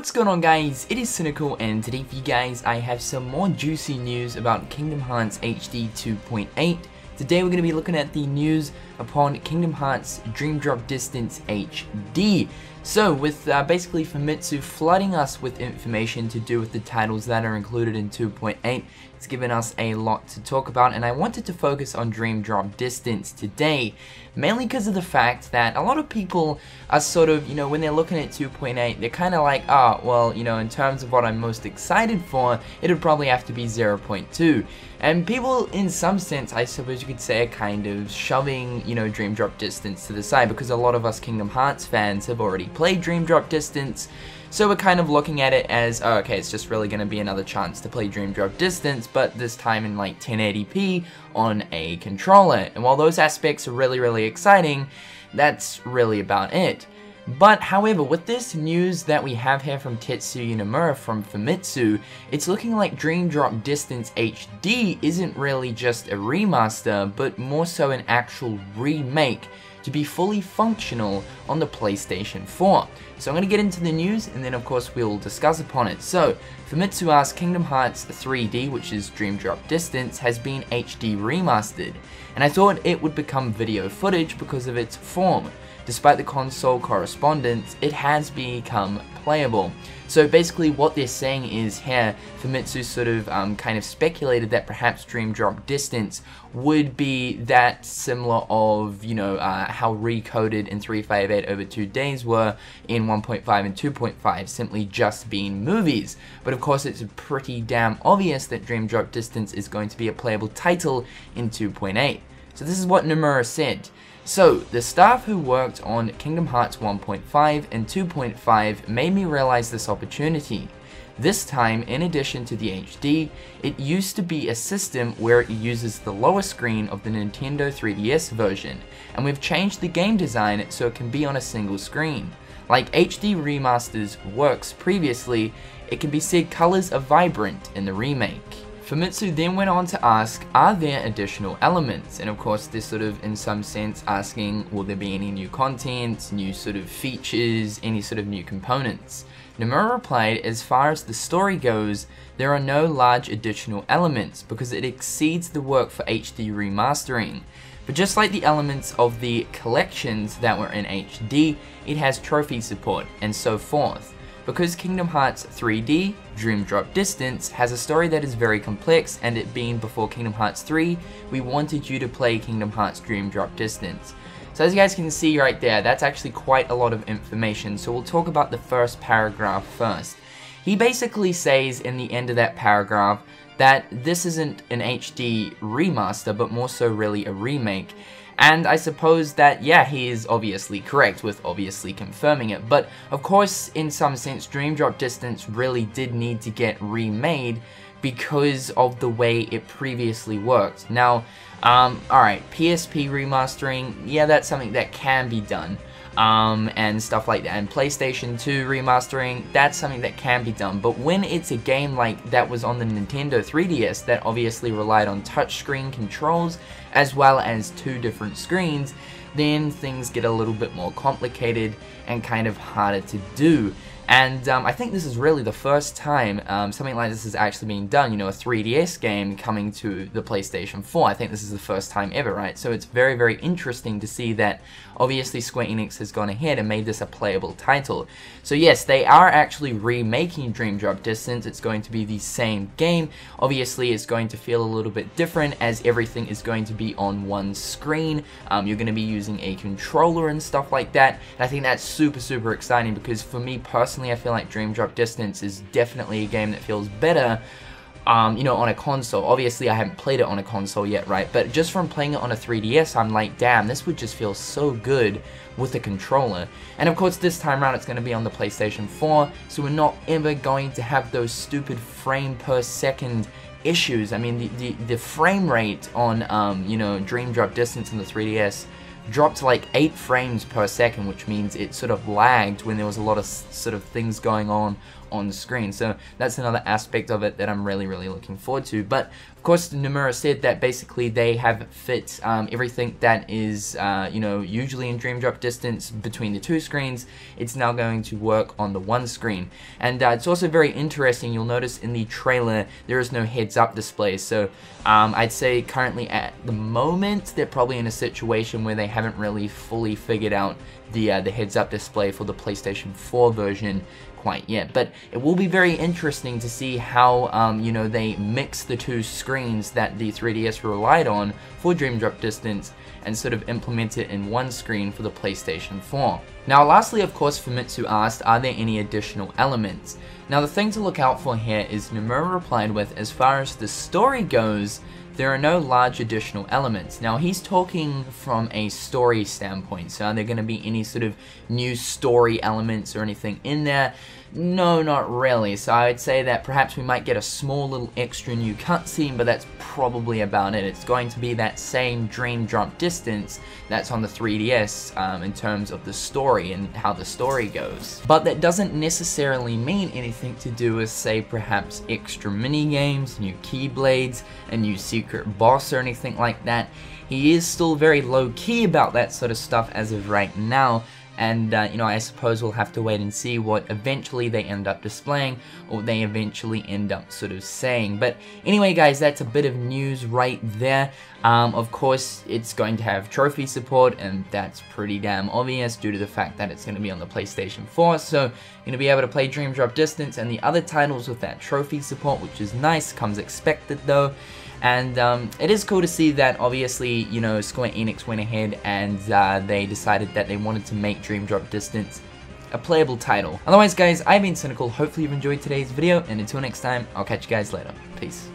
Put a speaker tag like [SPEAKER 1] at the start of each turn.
[SPEAKER 1] What's going on, guys? It is Cynical, and today for you guys I have some more juicy news about Kingdom Hearts HD 2.8. Today we're going to be looking at the news upon Kingdom Hearts Dream Drop Distance HD. So with basically Famitsu flooding us with information to do with the titles that are included in 2.8, it's given us a lot to talk about, and I wanted to focus on Dream Drop Distance today, mainly because of the fact that a lot of people are sort of, you know, when they're looking at 2.8, they're kind of like, oh, well, you know, in terms of what I'm most excited for, it would probably have to be 0.2. And people, in some sense, I suppose you could say, are kind of shoving, you know, Dream Drop Distance to the side, because a lot of us Kingdom Hearts fans have already played Dream Drop Distance, so we're kind of looking at it as, oh, okay, it's just really going to be another chance to play Dream Drop Distance, but this time in like 1080p on a controller. And while those aspects are really exciting, that's really about it. But however, with this news that we have here from Tetsuya Nomura from Famitsu, it's looking like Dream Drop Distance HD isn't really just a remaster, but more so an actual remake to be fully functional on the PlayStation 4. So I'm going to get into the news, and then of course we'll discuss upon it. So, Famitsu asks, Kingdom Hearts 3D, which is Dream Drop Distance, has been HD remastered, and I thought it would become video footage because of its form. Despite the console correspondence, it has become playable. So basically what they're saying is here, Famitsu sort of kind of speculated that perhaps Dream Drop Distance would be that similar of, you know, how recoded in 358 over 2 days were in 1.5 and 2.5, simply just being movies. But of course it's pretty damn obvious that Dream Drop Distance is going to be a playable title in 2.8. So this is what Nomura said. So, the staff who worked on Kingdom Hearts 1.5 and 2.5 made me realize this opportunity. This time, in addition to the HD, it used to be a system where it uses the lower screen of the Nintendo 3DS version, and we've changed the game design so it can be on a single screen. Like HD remasters works previously, it can be said colors are vibrant in the remake. Famitsu then went on to ask, are there additional elements? And of course they're sort of in some sense asking, will there be any new content, new sort of features, any sort of new components? Nomura replied, as far as the story goes, there are no large additional elements because it exceeds the work for HD remastering. But just like the elements of the collections that were in HD, it has trophy support and so forth. Because Kingdom Hearts 3D, Dream Drop Distance, has a story that is very complex, and it being before Kingdom Hearts 3, we wanted you to play Kingdom Hearts Dream Drop Distance. So as you guys can see right there, that's actually quite a lot of information, so we'll talk about the first paragraph first. He basically says in the end of that paragraph that this isn't an HD remaster, but more so really a remake. And I suppose that, yeah, he is obviously correct with obviously confirming it. But of course, in some sense, Dream Drop Distance really did need to get remade because of the way it previously worked. Now, alright, PSP remastering, yeah, that's something that can be done. And stuff like that. And PlayStation 2 remastering, that's something that can be done. But when it's a game like that was on the Nintendo 3DS that obviously relied on touchscreen controls as well as 2 different screens, then things get a little bit more complicated and kind of harder to do. And I think this is really the first time something like this is actually being done, you know, a 3DS game coming to the PlayStation 4. I think this is the first time ever, right? So it's very interesting to see that obviously Square Enix has gone ahead and made this a playable title. So yes, they are actually remaking Dream Drop Distance. It's going to be the same game. Obviously it's going to feel a little bit different as everything is going to be on one screen. You're going to be using a controller and stuff like that. And I think that's super exciting because for me personally, I feel like Dream Drop Distance is definitely a game that feels better, you know, on a console. Obviously, I haven't played it on a console yet, right? But just from playing it on a 3DS, I'm like, damn, this would just feel so good with a controller. And of course, this time around, it's going to be on the PlayStation 4, so we're not ever going to have those stupid frame per second issues. I mean, the frame rate on, you know, Dream Drop Distance on the 3DS dropped to like 8 frames per second, which means it sort of lagged when there was a lot of sort of things going on on the screen. So that's another aspect of it that I'm really looking forward to. But of course, Nomura said that basically they have fit everything that is you know, usually in Dream Drop Distance between the two screens. It's now going to work on the one screen. And it's also very interesting. You'll notice in the trailer there is no heads-up display. So I'd say currently at the moment they're probably in a situation where they haven't really fully figured out the heads-up display for the PlayStation 4 version quite yet. But it will be very interesting to see how you know, they mix the two screens that the 3DS relied on for Dream Drop Distance and sort of implement it in one screen for the PlayStation 4. Now lastly, of course, Famitsu asked, are there any additional elements? Now the thing to look out for here is Nomura replied with, as far as the story goes, there are no large additional elements. Now he's talking from a story standpoint, so are there going to be any sort of new story elements or anything in there? No, not really. So I would say that perhaps we might get a small little extra new cutscene, but that's probably about it. It's going to be that same Dream Drop Distance that's on the 3DS in terms of the story and how the story goes. But that doesn't necessarily mean anything to do with, say, perhaps extra mini games, new Keyblades, a new secret boss or anything like that. He is still very low-key about that sort of stuff as of right now. And, you know, I suppose we'll have to wait and see what eventually they end up displaying, or they eventually end up sort of saying. But anyway, guys, that's a bit of news right there. Of course, it's going to have trophy support, and that's pretty damn obvious due to the fact that it's going to be on the PlayStation 4. So, you're going to be able to play Dream Drop Distance and the other titles with that trophy support, which is nice, comes expected though. And it is cool to see that, obviously, you know, Square Enix went ahead and they decided that they wanted to make Dream Drop Distance a playable title. Otherwise, guys, I've been Cynical. Hopefully you've enjoyed today's video, and until next time, I'll catch you guys later. Peace.